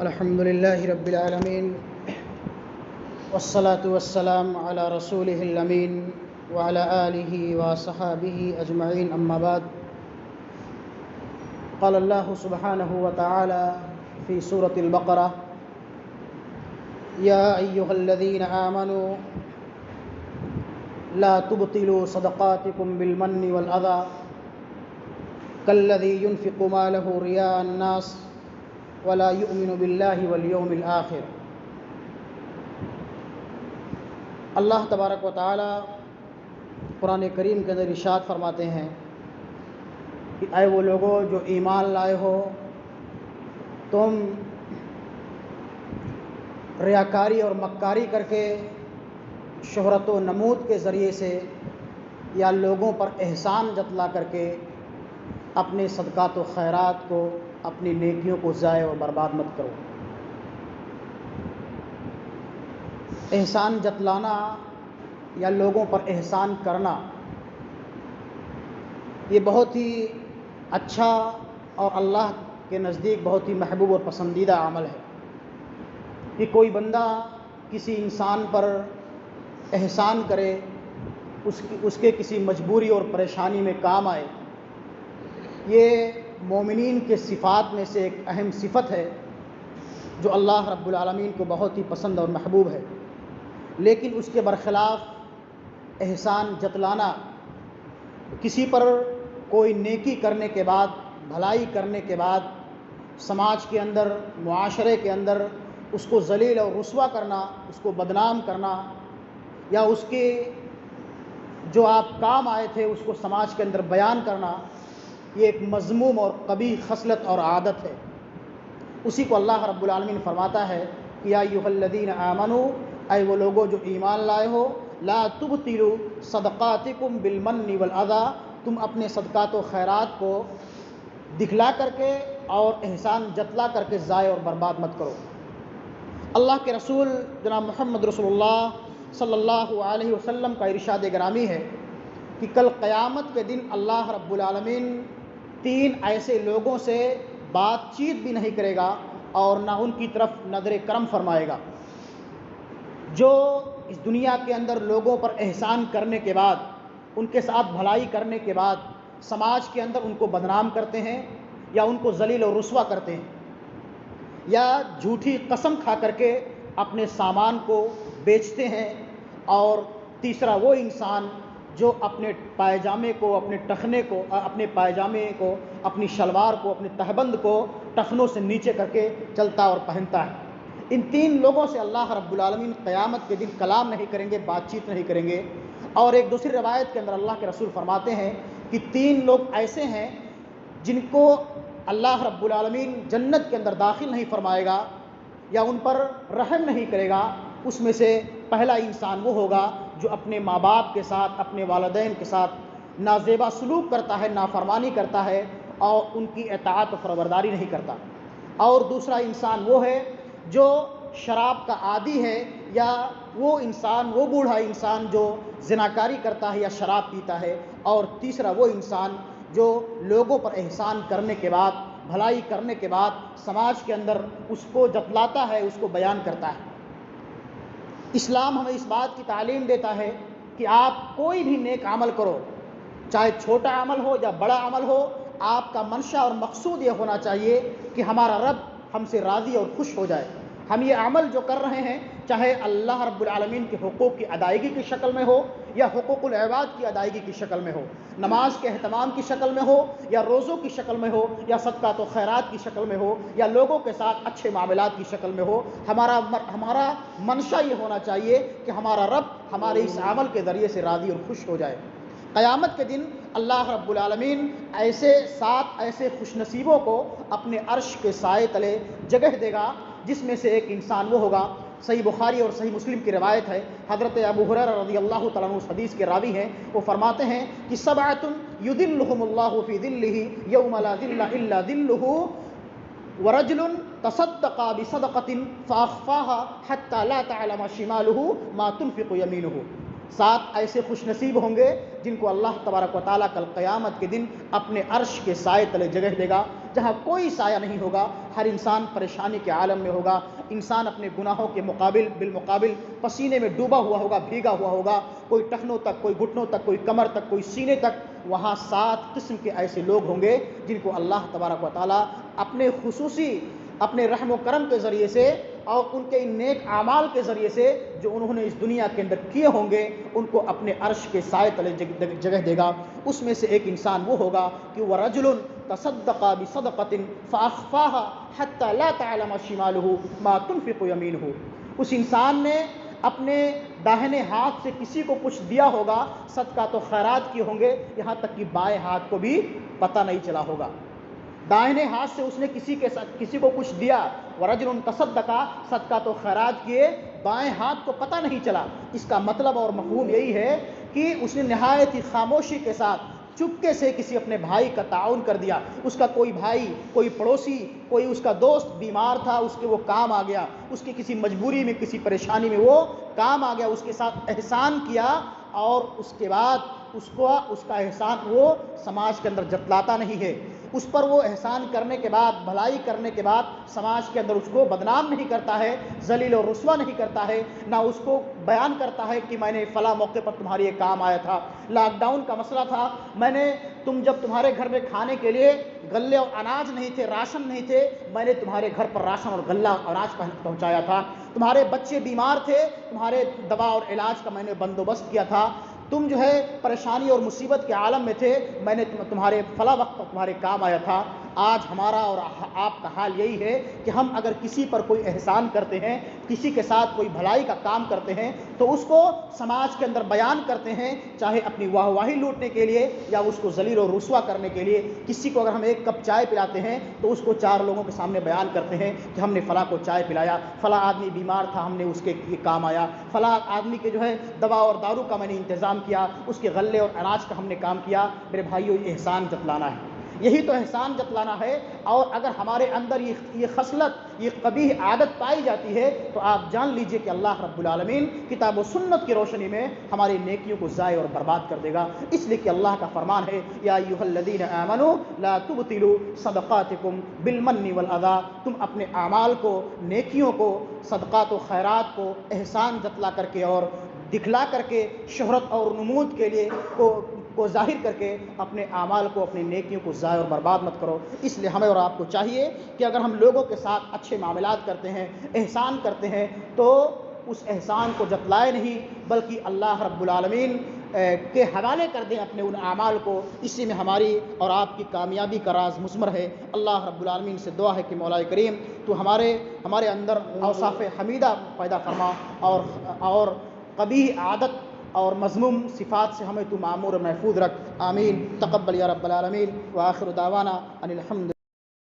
الحمد لله رب العالمين والصلاة والسلام على رسوله الأمين وعلى آله وصحابه أجمعين أما بعد قال الله سبحانه وتعالى في سورة البقرة يا أيها الذين آمنوا لا تبطلوا صدقاتكم بالمن والأذى كالذي ينفق ماله رياء الناس ولا يؤمن بالله واليوم الآخر۔ اللہ تبارک و تعالی قرآن کریم کے اندر ارشاد فرماتے ہیں کہ اے وہ لوگوں جو ایمان لائے ہو، تم ریاکاری اور مکاری کر کے، شہرت و نمود کے ذریعے سے یا لوگوں پر احسان جتلا کر کے اپنے صدقات و خیرات کو، اپنی نیکیوں کو ضائع اور برباد مت کرو۔ احسان جتلانا یا لوگوں پر احسان کرنا یہ بہت ہی اچھا اور اللہ کے نزدیک بہت ہی محبوب اور پسندیدہ عمل ہے کہ کوئی بندہ کسی انسان پر احسان کرے، اس کے کسی مجبوری اور پریشانی میں کام آئے۔ یہ مومنین کے صفات میں سے ایک اہم صفت ہے جو اللہ رب العالمین کو بہت ہی پسند اور محبوب ہے، لیکن اس کے برخلاف احسان جتلانا، کسی پر کوئی نیکی کرنے کے بعد، بھلائی کرنے کے بعد سماج کے اندر، معاشرے کے اندر اس کو ذلیل اور رسوا کرنا، اس کو بدنام کرنا، یا اس کے جو آپ کام آئے تھے اس کو سماج کے اندر بیان کرنا، یہ ایک مذموم اور قبیح خصلت اور عادت ہے۔ اسی کو اللہ رب العالمین فرماتا ہے کہ یا ایھا الذین آمنوا، اے وہ لوگوں جو ایمان لائے ہو، لا تبطلوا صدقاتکم بالمن والاذی، تم اپنے صدقات و خیرات کو دکھلا کر کے اور احسان جتلا کر کے ضائع اور برباد مت کرو۔ اللہ کے رسول جناب محمد رسول اللہ صلی اللہ علیہ وسلم کا ارشاد گرامی ہے کہ کل قیامت کے دن اللہ رب العالمین 3 ایسے لوگوں سے بات چیت بھی نہیں کرے گا اور نہ ان کی طرف نظر کرم فرمائے گا، جو اس دنیا کے اندر لوگوں پر احسان کرنے کے بعد، ان کے ساتھ بھلائی کرنے کے بعد سماج کے اندر ان کو بدنام کرتے ہیں یا ان کو ذلیل و رسوا کرتے ہیں، یا جھوٹی قسم کھا کر کے اپنے سامان کو بیچتے ہیں، اور تیسرا وہ انسان جو اپنے پائجامے کو، اپنے ٹخنے کو، اپنے پائجامے کو، اپنی شلوار کو، اپنے تہبند کو ٹخنوں سے نیچے کر کے چلتا اور پہنتا ہے۔ ان 3 لوگوں سے اللہ رب العالمین قیامت کے دن کلام نہیں کریں گے، بات چیت نہیں کریں گے۔ اور ایک دوسری روایت کے اندر اللہ کے رسول فرماتے ہیں کہ 3 لوگ ایسے ہیں جن کو اللہ رب العالمین جنت کے اندر داخل نہیں فرمائے گا یا ان پر رحم نہیں کرے گا۔ اس میں سے پہلا انسان وہ ہوگا جو اپنے ماں باپ کے ساتھ، اپنے والدین کے ساتھ نازیبا سلوک کرتا ہے، نافرمانی کرتا ہے اور ان کی اطاعت و فرمانبرداری نہیں کرتا۔ اور دوسرا انسان وہ ہے جو شراب کا عادی ہے، یا وہ انسان، وہ بوڑھا انسان جو زناکاری کرتا ہے یا شراب پیتا ہے۔ اور تیسرا وہ انسان جو لوگوں پر احسان کرنے کے بعد، بھلائی کرنے کے بعد سماج کے اندر اس کو جتلاتا ہے، اس کو بیان کرتا ہے۔ اسلام ہمیں اس بات کی تعلیم دیتا ہے کہ آپ کوئی بھی نیک عمل کرو، چاہے چھوٹا عمل ہو یا بڑا عمل ہو، آپ کا منشا اور مقصود یہ ہونا چاہیے کہ ہمارا رب ہم سے راضی اور خوش ہو جائے۔ ہم یہ عمل جو کر رہے ہیں، چاہے اللہ رب العالمین کے حقوق کی ادائیگی کی شکل میں ہو یا حقوق العباد کی ادائیگی کی شکل میں ہو، نماز کے اہتمام کی شکل میں ہو یا روزوں کی شکل میں ہو یا صدقات و خیرات کی شکل میں ہو یا لوگوں کے ساتھ اچھے معاملات کی شکل میں ہو، ہمارا منشا یہ ہونا چاہیے کہ ہمارا رب ہمارے اس عمل کے ذریعے سے راضی اور خوش ہو جائے۔ قیامت کے دن اللہ رب العالمین 7 ایسے خوش نصیبوں کو اپنے عرش کے سائے تلے جگہ دے گا، جس میں سے ایک انسان وہ ہوگا، صحیح بخاری اور صحیح مسلم کی روایت ہے، حضرت ابو ہریرہ رضی اللہ تعالیٰ عنہ اس حدیث کے راوی ہیں، وہ فرماتے ہیں کہ 7 یظلھم اللہ فی ظلہ یوم لا ظل الا ظلہ، ورجل تصدق بصدقة فأخفاها حتى لا تعلم شماله ما تنفق يمينه۔ 7 ایسے خوش نصیب ہوں گے جن کو اللہ تبارک و تعالیٰ کل قیامت کے دن اپنے عرش کے سائے تلے جگہ دے گا، جہاں کوئی سایہ نہیں ہوگا، ہر انسان پریشانی کے عالم میں ہوگا، انسان اپنے گناہوں کے بالمقابل پسینے میں ڈوبا ہوا ہوگا، بھیگا ہوا ہوگا، کوئی ٹخنوں تک، کوئی گھٹنوں تک، کوئی کمر تک، کوئی سینے تک۔ وہاں 7 قسم کے ایسے لوگ ہوں گے جن کو اللہ تبارک و تعالیٰ اپنے خصوصی اپنے رحم و کرم کے ذریعے سے اور ان کے ان نیک اعمال کے ذریعے سے جو انہوں نے اس دنیا کے اندر کیے ہوں گے، ان کو اپنے عرش کے سائے تلے جگہ دے گا۔ اس میں سے ایک انسان وہ ہوگا کہ وہ رجل تصدق بصدقۃ فاخفاها حتى لا تعلم شماله ما تنفق يمينه۔ اس انسان نے اپنے داہنے ہاتھ سے کسی کو کچھ دیا ہوگا، صدقہ تو خیرات کیے ہوں گے، یہاں تک کہ بائیں ہاتھ کو بھی پتہ نہیں چلا ہوگا۔ دائنے ہاتھ سے اس نے کسی کو کچھ دیا، ورجل تصدق، صدقہ تو خیرات کیے، بائیں ہاتھ کو پتہ نہیں چلا۔ اس کا مطلب اور مفہوم یہی ہے کہ اس نے نہایت ہی خاموشی کے ساتھ چپکے سے کسی اپنے بھائی کا تعاون کر دیا۔ اس کا کوئی بھائی، کوئی پڑوسی، کوئی اس کا دوست بیمار تھا، اس کے وہ کام آ گیا، اس کی کسی مجبوری میں، کسی پریشانی میں وہ کام آ گیا، اس کے ساتھ احسان کیا، اور اس کے بعد اس کا احسان وہ سماج کے اندر جتلاتا نہیں ہے۔ اس پر وہ احسان کرنے کے بعد، بھلائی کرنے کے بعد سماج کے اندر اس کو بدنام نہیں کرتا ہے، ذلیل اور رسوا نہیں کرتا ہے، نہ اس کو بیان کرتا ہے کہ میں نے فلاں موقع پر تمہارے یہ کام آیا تھا، لاک ڈاؤن کا مسئلہ تھا، جب تمہارے گھر میں کھانے کے لیے غلے اور اناج نہیں تھے، راشن نہیں تھے، میں نے تمہارے گھر پر راشن اور غلہ اناج پہنچایا تھا، تمہارے بچے بیمار تھے، تمہارے دوا اور علاج کا میں نے بندوبست کیا تھا، تم جو ہے پریشانی اور مصیبت کے عالم میں تھے، میں نے تمہارے فلاں وقت پر تمہارے کام آیا تھا۔ آج ہمارا اور آپ کا حال یہی ہے کہ ہم اگر کسی پر کوئی احسان کرتے ہیں، کسی کے ساتھ کوئی بھلائی کا کام کرتے ہیں، تو اس کو سماج کے اندر بیان کرتے ہیں، چاہے اپنی واہواہی لوٹنے کے لیے یا اس کو ذلیل و رسوا کرنے کے لیے۔ کسی کو اگر ہم ایک کپ چائے پلاتے ہیں تو اس کو 4 لوگوں کے سامنے بیان کرتے ہیں کہ ہم نے فلاں کو چائے پلایا، فلاں آدمی بیمار تھا، ہم نے اس کے کام آیا، فلاں آدمی کے جو ہے دوا اور دارو کا میں نے انتظام کیا، اس کے غلے اور اناج کا ہم نے کام کیا۔ میرے بھائیو، یہ احسان جتلانا ہے، یہی تو احسان جتلانا ہے۔ اور اگر ہمارے اندر یہ خصلت، یہ قبیح عادت پائی جاتی ہے تو آپ جان لیجئے کہ اللہ رب العالمین کتاب و سنت کی روشنی میں ہماری نیکیوں کو ضائع اور برباد کر دے گا۔ اس لیے کہ اللہ کا فرمان ہے، یا ایھا الذین آمنوا لا تبطلوا صدقاتکم بالمن والاذی، تم اپنے اعمال کو، نیکیوں کو، صدقات و خیرات کو احسان جتلا کر کے اور دکھلا کر کے، شہرت اور نمود کے لیے کو ظاہر کر کے اپنے اعمال کو، اپنی نیکیوں کو ضائع اور برباد مت کرو۔ اس لیے ہمیں اور آپ کو چاہیے کہ اگر ہم لوگوں کے ساتھ اچھے معاملات کرتے ہیں، احسان کرتے ہیں، تو اس احسان کو جتلائے نہیں بلکہ اللہ رب العالمین کے حوالے کر دیں اپنے ان اعمال کو۔ اسی میں ہماری اور آپ کی کامیابی کا راز مضمر ہے۔ اللہ رب العالمین سے دعا ہے کہ مولا کریم تو ہمارے اندر اوصاف حمیدہ پیدا فرما، اور قبیح عادت اور مذموم صفات سے ہمیں تو معمور و محفوظ رکھ۔ آمین۔ تقبل یا رب العالمین۔ وآخر دعوانا ان الحمد